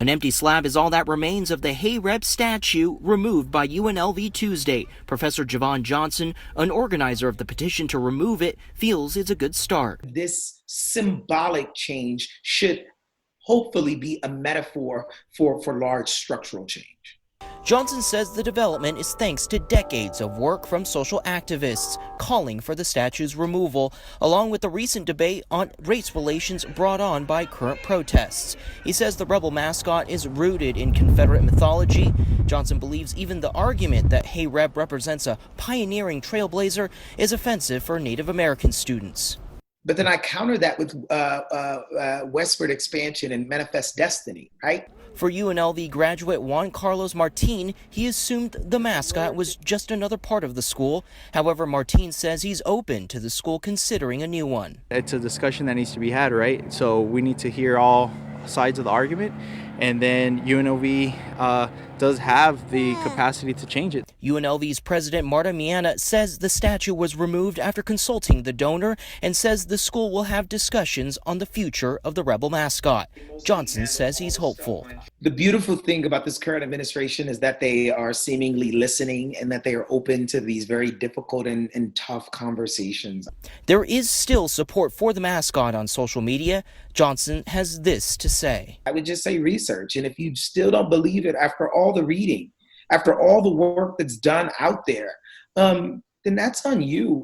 An empty slab is all that remains of the Hey Reb statue removed by UNLV Tuesday. Professor Javon Johnson, an organizer of the petition to remove it, feels it's a good start. This symbolic change should hopefully be a metaphor for large structural change. Johnson says the development is thanks to decades of work from social activists calling for the statue's removal, along with the recent debate on race relations brought on by current protests. He says the rebel mascot is rooted in Confederate mythology. Johnson believes even the argument that Hey Reb represents a pioneering trailblazer is offensive for Native American students. But then I counter that with westward expansion and manifest destiny, right? For UNLV graduate Juan Carlos Martin, he assumed the mascot was just another part of the school. However, Martin says he's open to the school considering a new one. It's a discussion that needs to be had, right? So we need to hear all sides of the argument, and then UNLV does have the capacity to change it. UNLV's president Marta Miana says the statue was removed after consulting the donor and says the school will have discussions on the future of the rebel mascot. Johnson says he's hopeful. The beautiful thing about this current administration is that they are seemingly listening and that they are open to these very difficult and tough conversations. There is still support for the mascot on social media. Johnson has this to say. I would just say research, and if you still don't believe it after all the reading, after all the work that's done out there, then that's on you.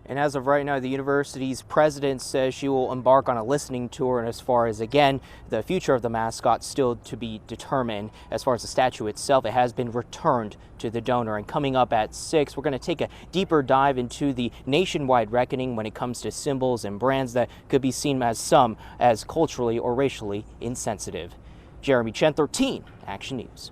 And as of right now, the university's president says she will embark on a listening tour. And as far as, again, the future of the mascot still to be determined. As far as the statue itself, it has been returned to the donor. And coming up at 6, we're going to take a deeper dive into the nationwide reckoning when it comes to symbols and brands that could be seen as some as culturally or racially insensitive. Jeremy Chen, 13 Action News.